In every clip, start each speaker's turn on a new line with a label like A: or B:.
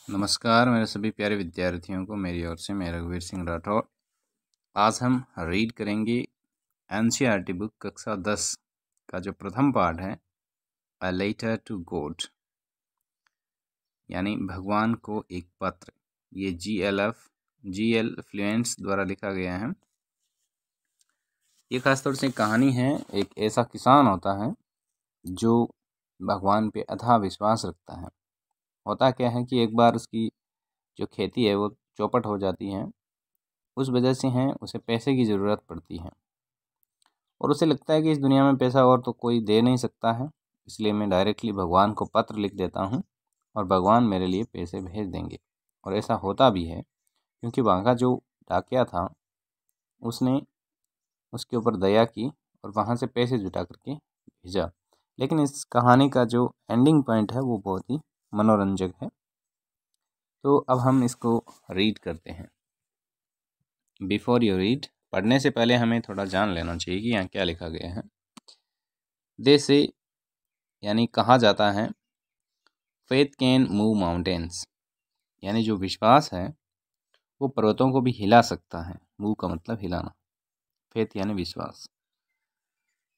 A: नमस्कार मेरे सभी प्यारे विद्यार्थियों को मेरी ओर से मैं रघुवीर सिंह राठौर। आज हम रीड करेंगे एनसीईआरटी बुक कक्षा 10 का जो प्रथम पाठ है अ लेटर टू गॉड, यानी भगवान को एक पत्र। ये जीएल फ्लुएंट्स द्वारा लिखा गया है। ये खासतौर से कहानी है। एक ऐसा किसान होता है जो भगवान पे अथाह विश्वास रखता है। होता क्या है कि एक बार उसकी जो खेती है वो चौपट हो जाती है। उस वजह से उसे पैसे की ज़रूरत पड़ती है और उसे लगता है कि इस दुनिया में पैसा और तो कोई दे नहीं सकता है, इसलिए मैं डायरेक्टली भगवान को पत्र लिख देता हूँ और भगवान मेरे लिए पैसे भेज देंगे। और ऐसा होता भी है, क्योंकि वहाँ का जो डाकिया था उसने उसके ऊपर दया की और वहाँ से पैसे जुटा करके भेजा। लेकिन इस कहानी का जो एंडिंग पॉइंट है वो बहुत ही मनोरंजक है। तो अब हम इसको रीड करते हैं। बिफोर यू रीड, पढ़ने से पहले हमें थोड़ा जान लेना चाहिए कि यहाँ क्या लिखा गया है। दे से यानी कहा जाता है फेथ कैन मूव माउंटेन्स, यानी जो विश्वास है वो पर्वतों को भी हिला सकता है। मूव का मतलब हिलाना, फेथ यानी विश्वास।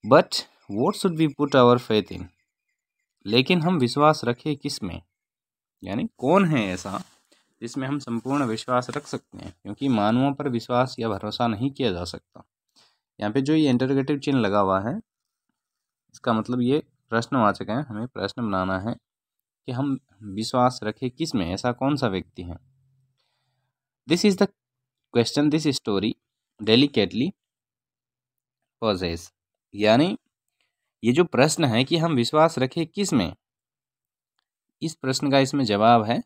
A: But what should we put our faith in, लेकिन हम विश्वास रखें किस में, यानी कौन है ऐसा जिसमें हम संपूर्ण विश्वास रख सकते हैं, क्योंकि मानवों पर विश्वास या भरोसा नहीं किया जा सकता। यहाँ पे जो ये इंटरोगेटिव चिन्ह लगा हुआ है इसका मतलब ये प्रश्नवाचक है। हमें प्रश्न बनाना है कि हम विश्वास रखें किस में, ऐसा कौन सा व्यक्ति है। This is the question this story delicately poses, यानी ये जो प्रश्न है कि हम विश्वास रखें किस में, इस प्रश्न का इसमें जवाब है।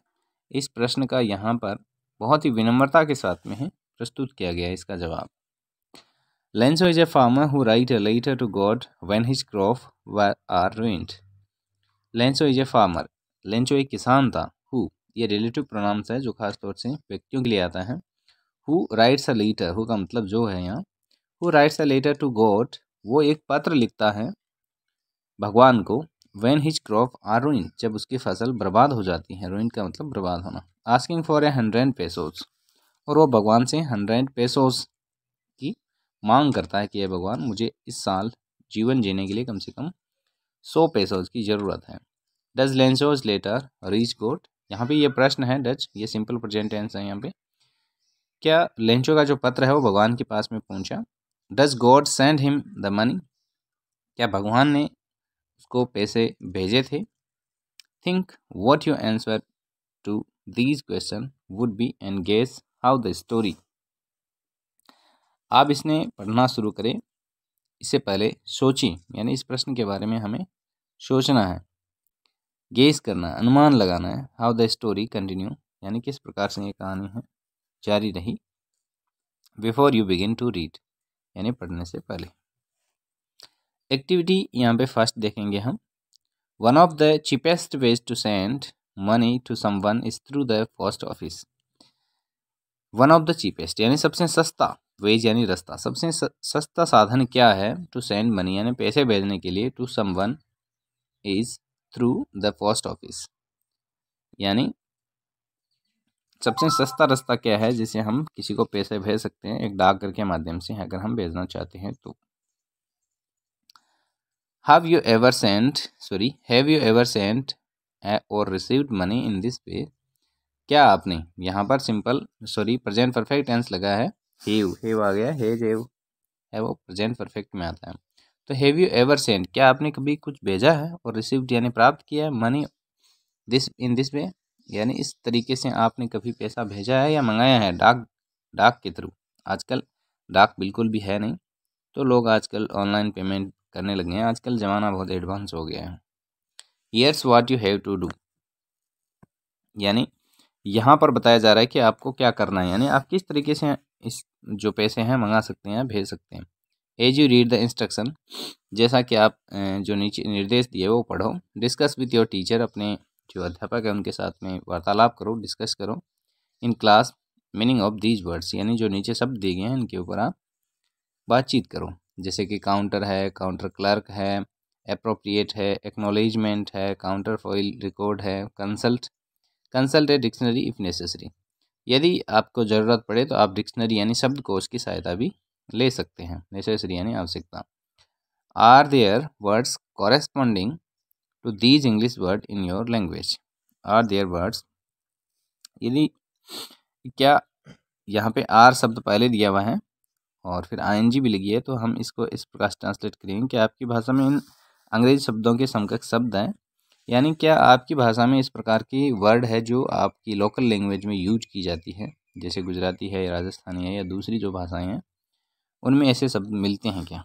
A: इस प्रश्न का यहाँ पर बहुत ही विनम्रता के साथ में है प्रस्तुत किया गया है इसका जवाब। Lencho is a farmer who wrote a letter to God when his crop are ruined। Lencho is a farmer, Lencho एक किसान था। हु ये रिलेटिव प्रोनाउंस है जो खास तौर से व्यक्तियों के लिए आता है। Who writes a letter, who का मतलब जो है यहाँ, who writes a letter to God, वो एक पत्र लिखता है भगवान को। When his crop are ruined, जब उसकी फसल बर्बाद हो जाती है। ruined का मतलब बर्बाद होना। आस्किंग फॉर 100 pesos, और वो भगवान से 100 pesos की मांग करता है कि ये भगवान मुझे इस साल जीवन जीने के लिए कम से कम 100 pesos की ज़रूरत है। डज लेंसोज लेटर रीच गॉड, यहाँ पे ये प्रश्न है। डज ये सिंपल प्रेजेंट टेंस है। यहाँ पे क्या लेंचो का जो पत्र है वो भगवान के पास में पहुंचा। Does God send him the money, क्या भगवान ने उसको पैसे भेजे थे। Think what your answer to these question would be and guess how the story. आप इसने पढ़ना शुरू करें इससे पहले सोचिए, यानी इस प्रश्न के बारे में हमें सोचना है, गेस करना है, अनुमान लगाना है। हाउ द स्टोरी कंटिन्यू, यानी किस प्रकार से ये कहानी है जारी रही। Before you begin to read, यानी पढ़ने से पहले। एक्टिविटी यहाँ पे फर्स्ट देखेंगे हम। One of the cheapest ways to send money to someone is through the post office. One of the cheapest यानी सबसे सस्ता, वेज यानी रास्ता, सबसे सस्ता साधन क्या है टू सेंड मनी, यानी पैसे भेजने के लिए, to someone is through the post office, यानी सबसे सस्ता रास्ता क्या है जिसे हम किसी को पैसे भेज सकते हैं एक डाकघर के माध्यम से, अगर हम भेजना चाहते हैं तो। हैव यू एवर सेंट और received money in this way, क्या आपने, यहाँ पर सिंपल प्रेजेंट परफेक्ट टेंस लगा है। हैव आ गया, हैज है वो प्रेजेंट परफेक्ट में आता है। तो हैव यू एवर सेंट, क्या आपने कभी कुछ भेजा है, और रिसीव्ड यानी प्राप्त किया है, मनी इन दिस वे, यानी इस तरीके से आपने कभी पैसा भेजा है या मंगाया है डाक के थ्रू। आजकल डाक बिल्कुल भी है नहीं, तो लोग आजकल ऑनलाइन पेमेंट करने लगे हैं। आजकल ज़माना बहुत एडवांस हो गया है। Here's what you have to do, यानी यहाँ पर बताया जा रहा है कि आपको क्या करना है, यानी आप किस तरीके से इस जो पैसे हैं मंगा सकते हैं, भेज सकते हैं। As you read the instruction, जैसा कि आप जो नीचे निर्देश दिए वो पढ़ो। डिस्कस विथ योर टीचर, अपने जो अध्यापक है उनके साथ में वार्तालाप करो, डिस्कस करो। In class meaning of these words, यानी जो नीचे शब्द दिए गए हैं इनके ऊपर आप बातचीत करो, जैसे कि काउंटर है, काउंटर क्लर्क है, अप्रोप्रिएट है, एक्नॉलेजमेंट है, काउंटर फॉइल रिकॉर्ड है, consult consult a dictionary if necessary, यदि आपको ज़रूरत पड़े तो आप डिक्शनरी यानी शब्दकोश की सहायता भी ले सकते हैं। नेसेसरी यानी आवश्यकता। Are there words corresponding to these English word in your language. Are there words, यदि क्या यहाँ पे आर शब्द पहले दिया हुआ है और फिर आईएनजी भी लगी है, तो हम इसको इस प्रकार से ट्रांसलेट करेंगे कि आपकी भाषा में इन अंग्रेजी शब्दों के समकक्ष शब्द हैं, यानी क्या आपकी भाषा में इस प्रकार की वर्ड है जो आपकी लोकल लैंग्वेज में यूज की जाती है, जैसे गुजराती है, राजस्थानी है या दूसरी जो भाषाएं हैं उनमें ऐसे शब्द मिलते हैं क्या।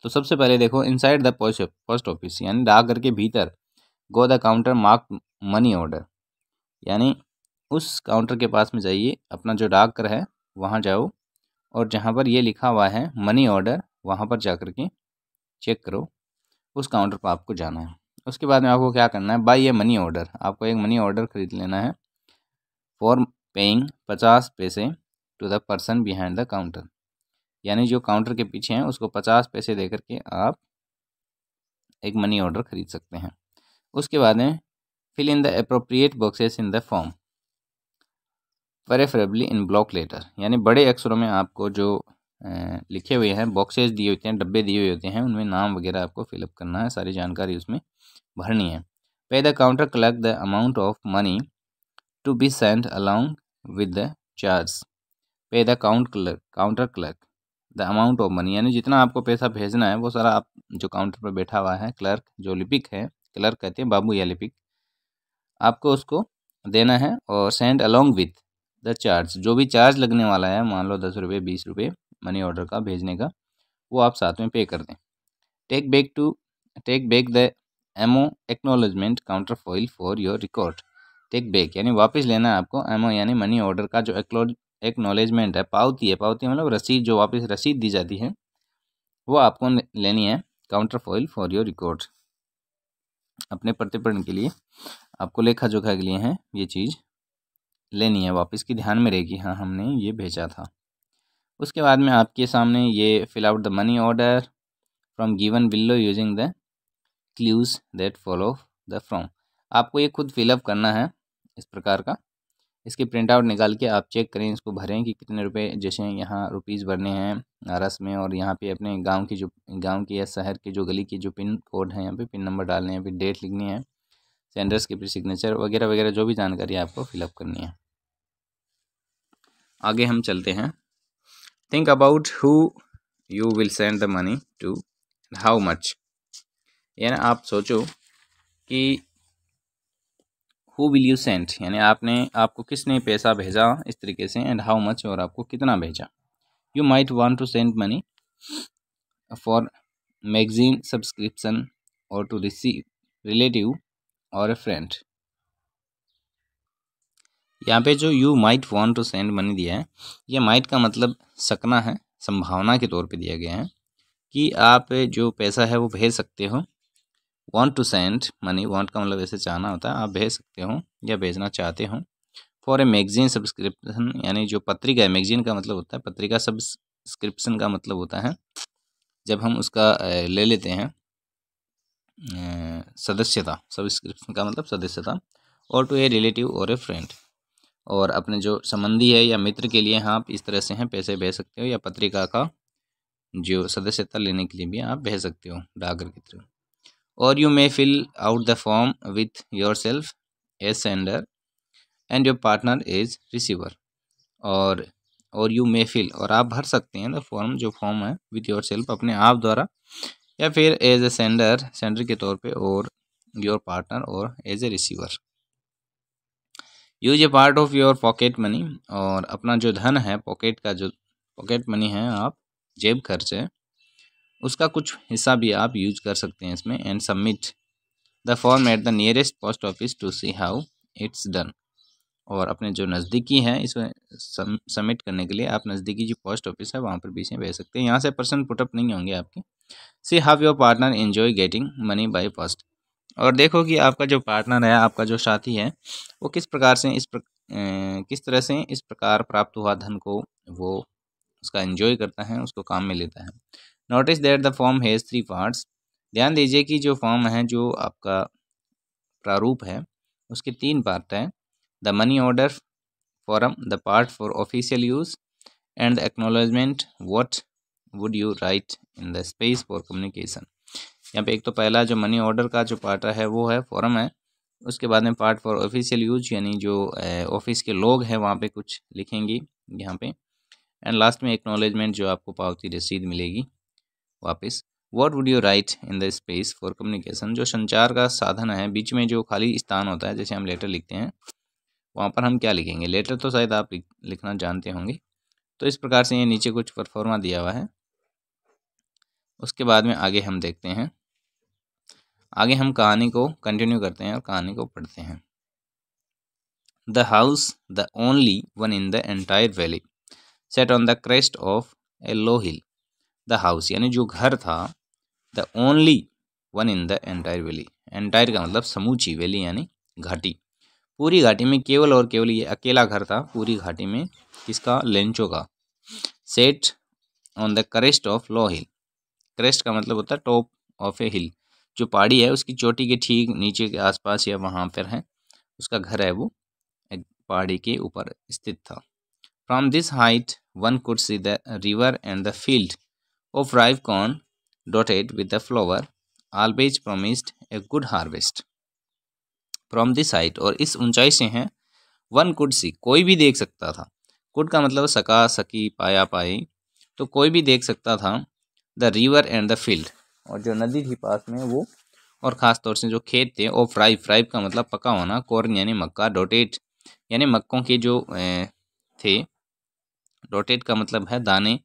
A: तो सबसे पहले देखो, इनसाइड द पोस्ट ऑफिस यानी डाकघर के भीतर, go the counter mark money order, यानी उस काउंटर के पास में जाइए, अपना जो डाकघर है वहाँ जाओ और जहाँ पर ये लिखा हुआ है मनी ऑर्डर, वहाँ पर जा कर के चेक करो, उस काउंटर पर आपको जाना है। उसके बाद में आपको क्या करना है, बाई ए मनी ऑर्डर, आपको एक मनी ऑर्डर खरीद लेना है for paying 50 paise to the person behind the counter, यानी जो काउंटर के पीछे हैं उसको 50 पैसे दे करके आप एक मनी ऑर्डर खरीद सकते हैं। उसके बाद में fill in the appropriate boxes in the form preferably in block letter, यानी बड़े अक्षरों में आपको जो लिखे हुए हैं बॉक्सेस दिए होते हैं, डब्बे दिए हुए होते हैं, उनमें नाम वगैरह आपको फिलअप करना है, सारी जानकारी उसमें भरनी है। Pay the counter collect the amount of money to be sent along with the charge. Pay the counter clerk the amount of money, यानी जितना आपको पैसा भेजना है वो सारा आप जो काउंटर पर बैठा हुआ है क्लर्क, जो लिपिक है, क्लर्क कहते हैं बाबू या लिपिक, आपको उसको देना है। और send along with the charge, जो भी चार्ज लगने वाला है, मान लो 10 रुपये 20 रुपये मनी ऑर्डर का भेजने का, वो आप साथ में पे कर दें। Take back the MO acknowledgement counterfoil for your record. Take back यानी वापस लेना है आपको, एमओ यानी मनी ऑर्डर का जो एक्नॉलेजमेंट है, पावती है, पावती मतलब रसीद, जो वापस रसीद दी जाती है वो आपको लेनी है counter foil for your record, अपने प्रतिपूर्ण के लिए, आपको लेखा जोखा के लिए है ये चीज़ लेनी है वापस, की ध्यान में रहेगी हाँ हमने ये भेजा था। उसके बाद में आपके सामने ये fill out the money order from given below using the clues that follow the from, आपको ये खुद फिलअप करना है इस प्रकार का। इसकी प्रिंट आउट निकाल के आप चेक करें, इसको भरें कि कितने रुपए, जैसे यहाँ रुपीज़ भरने हैं रस में, और यहाँ पे अपने गांव की या शहर की जो गली की जो पिन कोड है, यहाँ पे पिन नंबर डालने हैं, फिर डेट लिखनी है, सेंडर्स की फिर सिग्नेचर वगैरह वगैरह जो भी जानकारी आपको फिलअप करनी है। आगे हम चलते हैं। Think about who you will send the money to, how much, यानी आप सोचो कि हु विल यू सेंड, यानी आपको किसने पैसा भेजा इस तरीके से, एंड हाउ मच, और आपको कितना भेजा। You might want to send money for magazine subscription or to receive relative or a friend. यहाँ पे जो you might want to send money दिया है, ये माइट का मतलब सकना है, संभावना के तौर पे दिया गया है कि आप जो पैसा है वो भेज सकते हो। Want to send money, want का मतलब ऐसे चाहना होता है, आप भेज सकते हो या भेजना चाहते हो। फॉर ए मैगजीन सब्सक्रिप्शन, यानी जो पत्रिका है, मैगजीन का मतलब होता है पत्रिका, सब्सक्रिप्शन का मतलब होता है जब हम उसका ले लेते हैं सदस्यता, सब्सक्रिप्शन का मतलब सदस्यता। और to a relative or a friend, और अपने जो संबंधी है या मित्र के लिए आप इस तरह से हैं पैसे भेज सकते हो, या पत्रिका का जो सदस्यता लेने के लिए भी आप भेज सकते हो डाकघर की थ्रू। और you may fill out the form with yourself as sender and your partner as receiver, और यू मे फिल, और आप भर सकते हैं द फॉर्म, जो फॉर्म है, विथ योर सेल्फ, अपने आप द्वारा, या फिर एज ए सेंडर के तौर पे, और योर पार्टनर और as a receiver. Use a part of your pocket money, और अपना जो धन है पॉकेट का, जो पॉकेट मनी है, आप जेब खर्च है, उसका कुछ हिस्सा भी आप यूज कर सकते हैं इसमें। And submit the form at the nearest post office to see how it's done, और अपने जो नज़दीकी है इसमें सबमिट करने के लिए आप नज़दीकी जो पोस्ट ऑफिस है वहाँ पर भी इसे भेज सकते हैं, यहाँ से पर्सन पुटअप नहीं होंगे आपके। See how your partner enjoy getting money by post, और देखो कि आपका जो पार्टनर है, आपका जो साथी है, वो किस तरह से इस प्रकार प्राप्त हुआ धन को वो उसका एंजॉय करता है, उसको काम में लेता है। Notice that the form has 3 parts, ध्यान दीजिए कि जो फॉर्म है, जो आपका प्रारूप है, उसके 3 पार्ट हैं। The money order form, the part for official use and the acknowledgement what would you write in the space for communication. यहाँ पे एक तो पहला जो मनी ऑर्डर का जो पार्ट है वो है फॉरम है, उसके बाद में पार्ट फॉर ऑफिशियल यूज यानी जो ऑफिस के लोग हैं वहाँ पे कुछ लिखेंगे यहाँ पे, एंड लास्ट में एक्नॉलेजमेंट जो आपको पावती रसीद मिलेगी वापस। What would you write in the space for communication, जो संचार का साधन है बीच में जो खाली स्थान होता है जैसे हम लेटर लिखते हैं वहाँ पर हम क्या लिखेंगे। लेटर तो शायद आप लिखना जानते होंगे। तो इस प्रकार से ये नीचे कुछ परफॉर्मा दिया हुआ है। उसके बाद में आगे हम देखते हैं, आगे हम कहानी को कंटिन्यू करते हैं और कहानी को पढ़ते हैं। The house, the only one in the entire valley, set on the crest of A low hill. The house यानी जो घर था, the only one in the entire valley, entire का मतलब समूची, वैली यानी घाटी, पूरी घाटी में केवल और केवल ये अकेला घर था पूरी घाटी में, किसका, लेंचो का। Set on the crest of low hill, crest का मतलब होता है टॉप ऑफ ए हिल, जो पहाड़ी है उसकी चोटी के ठीक नीचे के आसपास या वहाँ पर है उसका घर है, वो एक पहाड़ी के ऊपर स्थित था। From this height one could see the river and the field of राइव corn dotted with the flower always promised a good harvest. From this height, और इस ऊंचाई से हैं, वन कुड सी कोई भी देख सकता था, कुड का मतलब सका, सकी, पाया, पाई, तो कोई भी देख सकता था। The river and the field, और जो नदी थी पास में वो, और ख़ास तौर से जो खेत थे, ऑफ राइव, राइव का मतलब पका होना, कॉर्न यानी मक्का, डोटेट यानी मक्कों के जो थे, डोटेट का मतलब है दाने,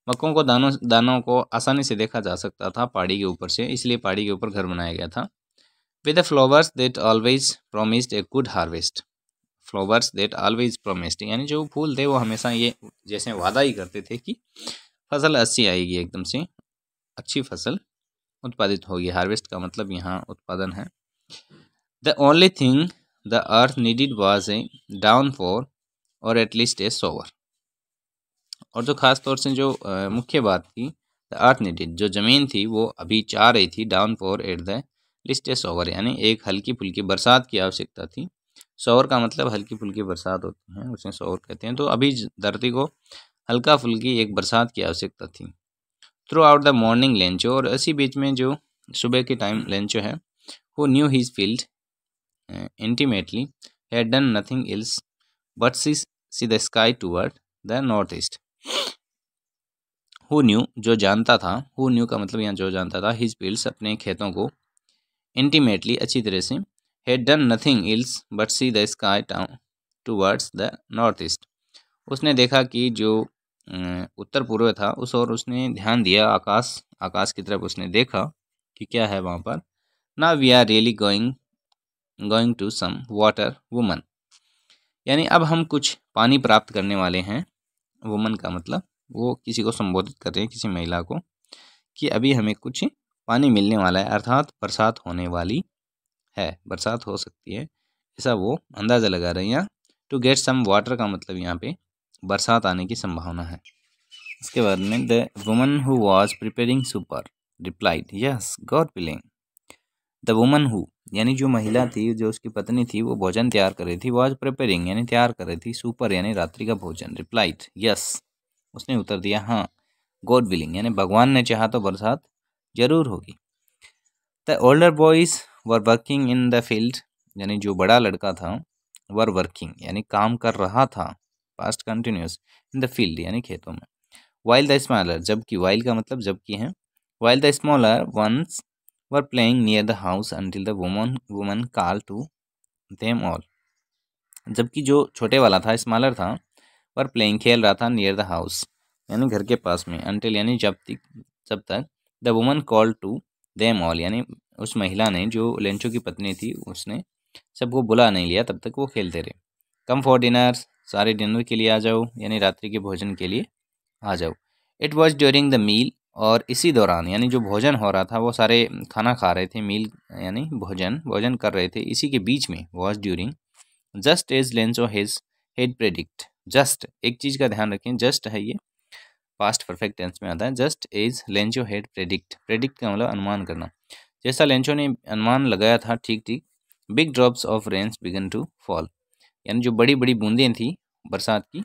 A: मक्कों को दानों को आसानी से देखा जा सकता था पहाड़ी के ऊपर से, इसलिए पहाड़ी के ऊपर घर बनाया गया था। With the flowers that always promised a good harvest, flowers that always promised यानी जो फूल थे वो हमेशा ये जैसे वादा ही करते थे कि फसल अच्छी आएगी, एकदम से अच्छी फसल उत्पादित होगी। हार्वेस्ट का मतलब यहाँ उत्पादन है। The only thing the earth needed was a downfall और एटलीस्ट ए सोवर, और जो खास तौर से जो मुख्य बात थी, द अर्थ नीडिड जो ज़मीन थी वो अभी चाह रही थी, downfall at the list a shower यानी एक हल्की फुल्की बरसात की आवश्यकता थी। सोवर का मतलब हल्की फुल्की बरसात होती है, उसे सोवर कहते हैं। तो अभी धरती को हल्का फुल्की एक बरसात की आवश्यकता थी। Through out the morning Lencho, और इसी बीच में जो सुबह के टाइम लेंचो है, who knew his field intimately had done nothing else but see the sky toward the north east. Who knew जो जानता था, हु न्यू का मतलब यहाँ जो जानता था, हिज फील्ड्स अपने खेतों को, इंटीमेटली अच्छी तरह से, had done nothing else but see the sky towards the north east, उसने देखा कि जो उत्तर पूर्व था उस और उसने ध्यान दिया, आकाश की तरफ उसने देखा कि क्या है वहाँ पर। ना we are really going to some water woman, यानी अब हम कुछ पानी प्राप्त करने वाले हैं। वुमन का मतलब वो किसी को संबोधित कर रहे हैं, किसी महिला को, कि अभी हमें कुछ पानी मिलने वाला है, अर्थात बरसात होने वाली है, बरसात हो सकती है, ऐसा वो अंदाज़ा लगा रही हैं। टू गेट सम वाटर का मतलब यहाँ पे बरसात आने की संभावना है। इसके बाद में the woman who was preparing super replied yes God willing. The woman who यानी जो महिला थी, जो उसकी पत्नी थी, वो भोजन तैयार कर रही थी। वाज प्रिपेयरिंग यानी तैयार कर रही थी, सुपर यानी रात्रि का भोजन, रिप्लाइड यस उसने उत्तर दिया हाँ, गॉड विलिंग यानी भगवान ने चाहा तो बरसात जरूर होगी। The older boys were working in the field यानी जो बड़ा लड़का था, वर वर्किंग यानी काम कर रहा था, past continuous, in the field यानी खेतों में। वाइल द स्मॉलर जबकि, वाइल का मतलब जबकि है, while the smaller ones were playing near the house until the woman call to them all, जबकि जो छोटे वाला था, स्मॉलर था, वर प्लेइंग खेल रहा था, नियर द हाउस यानी घर के पास में, अंटिल यानी जब तक, the woman call to them all यानी उस महिला ने, जो लेंचो की पत्नी थी, उसने सबको बुला नहीं लिया, तब तक वो खेलते रहे। कम फॉर डिनर सारे डिनर के लिए आ जाओ यानी रात्रि के भोजन के लिए आ जाओ। It was during the meal और इसी दौरान यानी जो भोजन हो रहा था, वो सारे खाना खा रहे थे, मील यानी भोजन कर रहे थे, इसी के बीच में, was during, just as Lencho his had predict, just एक चीज़ का ध्यान रखें, जस्ट है ये पास्ट परफेक्ट टेंस में आता है, just as Lencho had predict, predict का मतलब अनुमान करना, जैसा लेंचो ने अनुमान लगाया था ठीक ठीक big drops of rains began to fall, यानी जो बड़ी बड़ी बूंदें थी बरसात की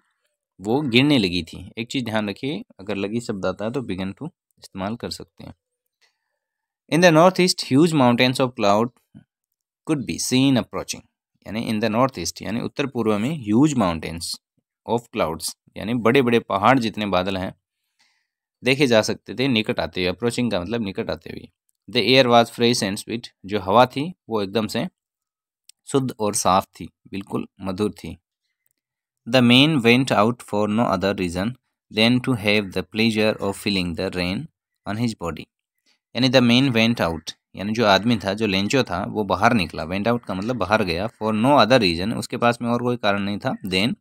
A: वो गिरने लगी थी। एक चीज़ ध्यान रखिए, अगर लगी शब्द आता है तो बिगन टू इस्तेमाल कर सकते हैं। In the north east huge mountains of cloud could be seen approaching, यानी इन द नॉर्थ ईस्ट यानी उत्तर पूर्व में ह्यूज माउंटेन्स ऑफ क्लाउड्स यानी बड़े बड़े पहाड़ जितने बादल हैं देखे जा सकते थे निकट आते हुए। अप्रोचिंग का मतलब निकट आते हुए। The air was fresh and sweet, जो हवा थी वो एकदम से शुद्ध और साफ थी, बिल्कुल मधुर थी। The man went out for no other reason than to have the pleasure of feeling the rain on his body, यानी द मैन वेंट आउट यानी जो आदमी था, जो लेंचो था, वो बाहर निकला। वेंट आउट का मतलब बाहर गया। फॉर नो अदर रीज़न, उसके पास में और कोई कारण नहीं था। देन,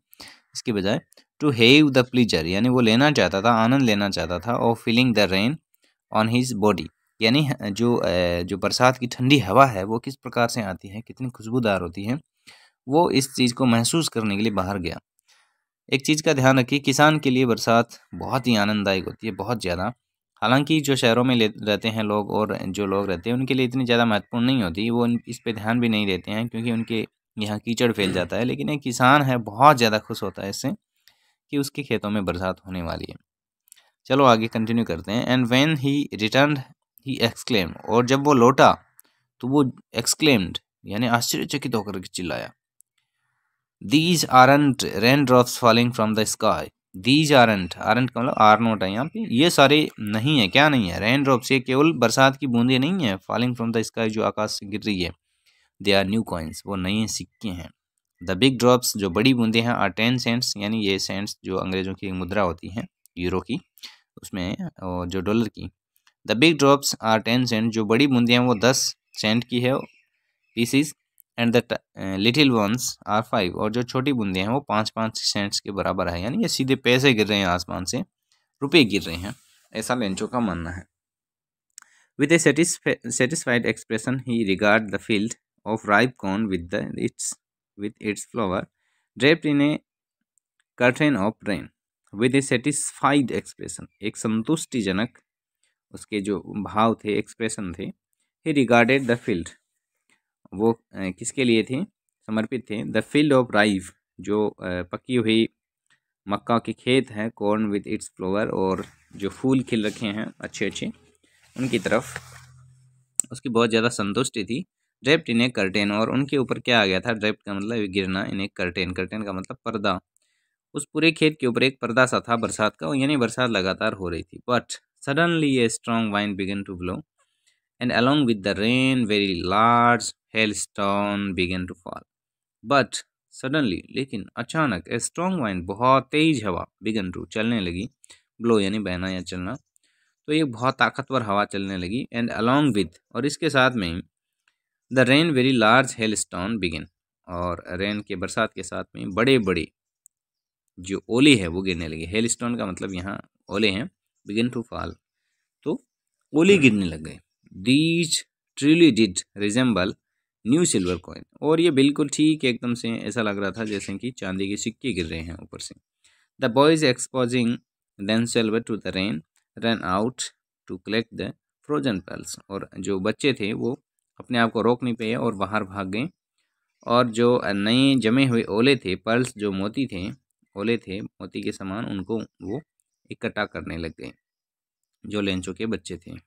A: इसके बजाय, टू हैव द प्लेजर यानी वो लेना चाहता था, आनंद लेना चाहता था, of feeling the rain on his body, यानी जो बरसात की ठंडी हवा है वो किस प्रकार से आती है, कितनी खुशबूदार होती है, वो इस चीज़ को महसूस करने के लिए बाहर गया। एक चीज़ का ध्यान रखिए, किसान के लिए बरसात बहुत ही आनंददायक होती है, बहुत ज़्यादा। हालांकि जो शहरों में रहते हैं लोग और जो लोग रहते हैं उनके लिए इतनी ज़्यादा महत्वपूर्ण नहीं होती, वो इस पे ध्यान भी नहीं देते हैं क्योंकि उनके यहाँ कीचड़ फैल जाता है। लेकिन एक किसान है बहुत ज़्यादा खुश होता है इससे कि उसके खेतों में बरसात होने वाली है। चलो आगे कंटिन्यू करते हैं। And when he returned he exclaimed, और जब वो लौटा तो वो एक्सक्लेम्ड यानी आश्चर्यचकित होकर चिल्लाया, these aren't rain drops falling from the sky. These aren't का मतलब आर नोट है यहाँ पे, ये सारे नहीं है, क्या नहीं है, रेन ड्रॉप्स, ये केवल बरसात की बूंदें नहीं है, फॉलिंग फ्रॉम द स्काई जो आकाश से गिर रही है, दे आर न्यू कॉइन्स, वो नए सिक्के हैं। द बिग ड्रॉप्स, जो बड़ी बूंदें हैं, आर 10 सेंट्स, यानी ये सेंट्स जो अंग्रेजों की मुद्रा होती है यूरो की, उसमें और जो डॉलर की। The big drops are 10 cent, जो बड़ी बूंदें हैं वो 10 सेंट की है pieces, and the little ones are 5, और जो छोटी बूंदें हैं वो 5-5 सेंट्स के बराबर है, यानी ये सीधे पैसे गिर रहे हैं आसमान से, रुपए गिर रहे हैं, ऐसा लेंचो का मानना है। With A satisfied expression he regard the field of ripe corn with its flower draped in A curtain of rain. With A satisfied expression, एक संतुष्टिजनक उसके जो भाव थे, एक्सप्रेशन थे। ही रिगार्डेड द फील्ड, वो किसके लिए थे, समर्पित थे। द फील्ड ऑफ राइव, जो पकी हुई मक्का के खेत हैं, कॉर्न विद इट्स फ्लावर, और जो फूल खिल रखे हैं अच्छे अच्छे, उनकी तरफ उसकी बहुत ज़्यादा संतुष्टि थी। ड्रेप्ड इन ए कर्टेन, और उनके ऊपर क्या आ गया था, ड्रेप्ड का मतलब गिरना, इन ए कर्टेन, कर्टेन का मतलब पर्दा, उस पूरे खेत के ऊपर एक पर्दा सा था बरसात का, यानी बरसात लगातार हो रही थी। But suddenly a strong wind began to blow and along with the rain very large hailstone began to fall, but suddenly, लेकिन अचानक, a strong wind, बहुत तेज हवा, began to, चलने लगी, blow यानी बहना या चलना, तो ये बहुत ताकतवर हवा चलने लगी, and along with, और इसके साथ में the rain very large hailstone began, और रेन के बरसात के साथ में बड़े बड़े जो ओले हैं वो गिरने लगे। हेलस्टोन का मतलब यहाँ ओले हैं, बिगिन टू फॉल, तो ओले गिरने लग गए। These truly did resemble new silver coin, और ये बिल्कुल ठीक एकदम से ऐसा लग रहा था जैसे कि चांदी के सिक्के गिर रहे हैं ऊपर से। The boys exposing themselves to the rain run out to collect the frozen pails, और जो बच्चे थे वो अपने आप को रोक नहीं पाए और बाहर भाग गए, और जो नए जमे हुए ओले थे, पर्ल्स जो मोती थे, ओले थे मोती के समान, उनको वो इकट्ठा करने लग गए जो लेंचो के बच्चे थे।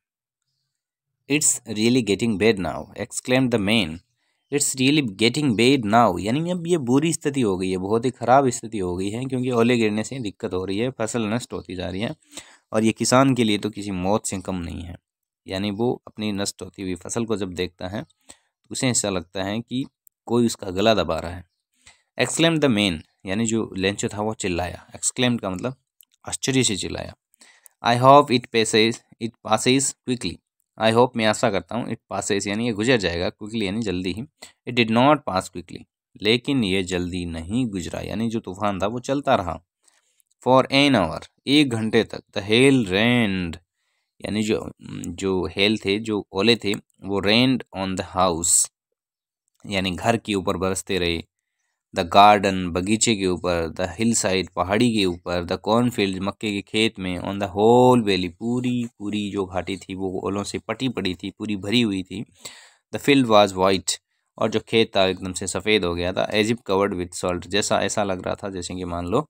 A: It's really getting bad now exclaimed the man, it's really getting bad now, यानी अब ये बुरी स्थिति हो गई है, बहुत ही ख़राब स्थिति हो गई है, क्योंकि ओले गिरने से दिक्कत हो रही है, फसल नष्ट होती जा रही है, और ये किसान के लिए तो किसी मौत से कम नहीं है। यानी वो अपनी नष्ट होती हुई फसल को जब देखता है तो उसे ऐसा लगता है कि कोई उसका गला दबा रहा है। एक्सक्लेम्ड द मैन, यानी जो लेंचो था वो चिल्लाया, एक्सक्लेम्ड का मतलब आश्चर्य से चिल्लाया। I hope it Passage quickly, I hope मैं आशा करता हूँ, इट पासेज यानी ये गुजर जाएगा, क्विकली यानी जल्दी ही। It did not pass quickly, लेकिन ये जल्दी नहीं गुजरा, यानी जो तूफान था वो चलता रहा। फॉर एन आवर, 1 घंटे तक। द हेल रेंड, यानी जो हेल थे, जो ओले थे, वो रेंड ऑन द हाउस, यानी घर के ऊपर बरसते रहे। द गार्डन, बगीचे के ऊपर। द हिल साइड, पहाड़ी के ऊपर। द कॉर्नफील्ड, मक्के के खेत में। ऑन द होल वैली, पूरी पूरी जो घाटी थी वो ओलों से पटी पड़ी थी, पूरी भरी हुई थी। द फील्ड वाज वाइट, और जो खेत था एकदम से सफ़ेद हो गया था। As if covered with salt, जैसा ऐसा लग रहा था जैसे कि मान लो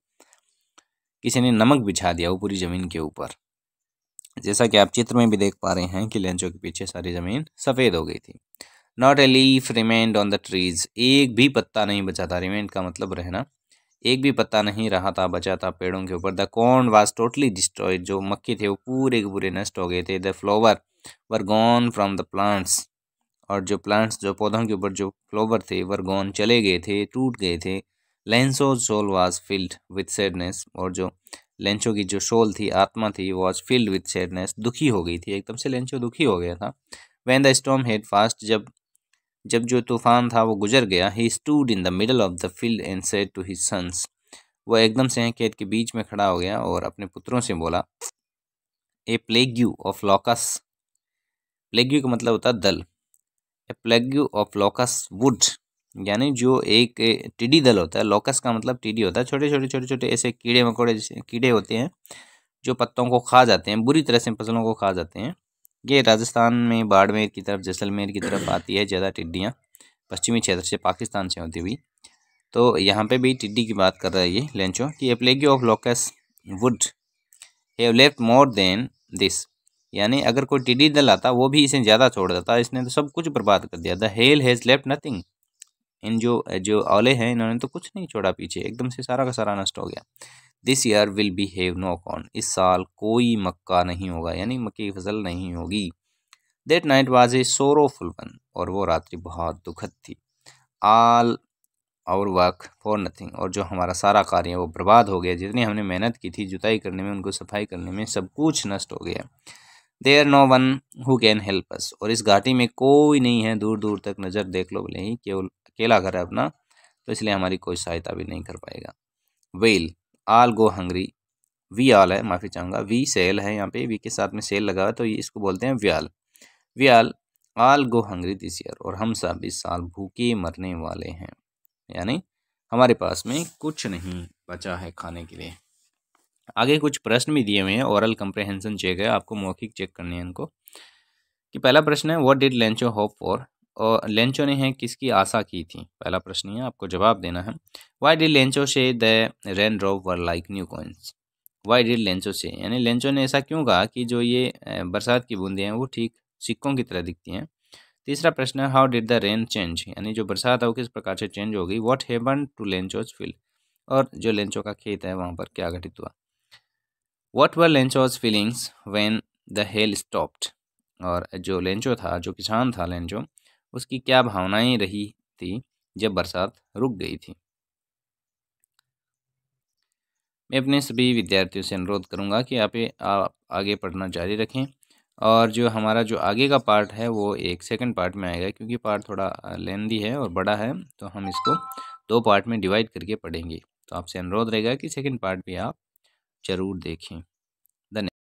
A: किसी ने नमक बिछा दिया हो पूरी ज़मीन के ऊपर। जैसा कि आप चित्र में भी देख पा रहे हैं कि लेंचों के पीछे सारी ज़मीन सफ़ेद हो गई थी। Not a leaf remained on the trees, एक भी पत्ता नहीं बचा था। रिमेंड का मतलब रहना, एक भी पत्ता नहीं रहा था, बचा था पेड़ों के ऊपर। The corn was totally destroyed, जो मक्के थे वो पूरे के पूरे नष्ट हो गए थे। The flower were gone from the plants, और जो प्लांट्स जो पौधों के ऊपर जो फ्लावर थे वर गॉन चले गए थे, टूट गए थे। Lencho's soul was filled with sadness, और जो लेंचो की जो सोल थी, आत्मा थी, वाज फिल्ड विथ सैडनेस, दुखी हो गई थी, एकदम से लेंचो दुखी हो गया था। When the storm had passed, जब जब जो तूफान था वो गुजर गया। He stood in the middle of the field and said to his sons, वह एकदम से खेत के बीच में खड़ा हो गया और अपने पुत्रों से बोला, ए प्लेग्यू ऑफ लॉकस, प्लेग्यू का मतलब होता है दल, ए प्लेग्यू ऑफ लॉकस वुड, यानी जो एक टिड्डी दल होता है। लॉकस का मतलब टिड्डी होता है, छोटे छोटे छोटे छोटे ऐसे कीड़े मकोड़े जैसे कीड़े होते हैं जो पत्तों को खा जाते हैं, बुरी तरह से फसलों को खा जाते हैं। ये राजस्थान में बाड़मेर की तरफ, जैसलमेर की तरफ आती है ज़्यादा टिड्डियाँ, पश्चिमी क्षेत्र से, पाकिस्तान से होती हुई। तो यहाँ पे भी टिड्डी की बात कर रहा है ये लेंचो कि a plague of locusts would have left more than this, यानी अगर कोई टिड्डी दल आता वो भी इसे ज़्यादा छोड़ देता, इसने तो सब कुछ बर्बाद कर दिया। The hail has left nothing, इन जो जो औले हैं इन्होंने तो कुछ नहीं छोड़ा पीछे, एकदम से सारा का सारा नष्ट हो गया। This year will be have no corn, इस साल कोई मक्का नहीं होगा, यानी मक्के की फसल नहीं होगी। That night was a sorrowful one, और वो रात्रि बहुत दुखद थी। आल आवर वर्क फॉर नथिंग, और जो हमारा सारा कार्य है वो बर्बाद हो गया, जितनी हमने मेहनत की थी जुताई करने में, उनको सफाई करने में, सब कुछ नष्ट हो गया। There no one who can help us, और इस घाटी में कोई नहीं है, दूर दूर तक नज़र देख लो भले ही, केवल अकेला घर है अपना, तो इसलिए हमारी कोई सहायता भी नहीं कर पाएगा। Well all go hungry, we all है, माफ़ी चाहूँगा, वी सेल है, यहाँ पे वी के साथ में सेल लगा हुआ है तो ये इसको बोलते हैं व्याल। व्याल आल गो हंग्री दिस ईयर, और हम सब इस साल भूखे मरने वाले हैं, यानी हमारे पास में कुछ नहीं बचा है खाने के लिए। आगे कुछ प्रश्न भी दिए हुए हैं, ओरल कंप्रहेंशन चेक है, आपको मौखिक चेक करनी है इनको। कि पहला प्रश्न है what did Lencho hope for, और लेंचो ने है किसकी आशा की थी, पहला प्रश्न है, आपको जवाब देना है। व्हाई डिड लेंचो से the rain drop were like new coins, why did Lencho से, यानी लेंचो ने ऐसा क्यों कहा कि जो ये बरसात की बूंदें हैं वो ठीक सिक्कों की तरह दिखती हैं। तीसरा प्रश्न है how did the rain change, यानी जो बरसात है वो किस प्रकार से चेंज हो गई। What happened to Lencho's field, और जो लेंचो का खेत है वहाँ पर क्या घटित हुआ। What were Lencho's feelings when the hell stopped, और जो लेंचो था, जो किसान था लेंचो, उसकी क्या भावनाएं रही थी जब बरसात रुक गई थी। मैं अपने सभी विद्यार्थियों से अनुरोध करूंगा कि आप आगे पढ़ना जारी रखें, और जो हमारा जो आगे का पार्ट है वो एक सेकंड पार्ट में आएगा, क्योंकि पार्ट थोड़ा लेंदी है और बड़ा है, तो हम इसको 2 पार्ट में डिवाइड करके पढ़ेंगे। तो आपसे अनुरोध रहेगा कि सेकंड पार्ट भी आप ज़रूर देखें। धन्यवाद।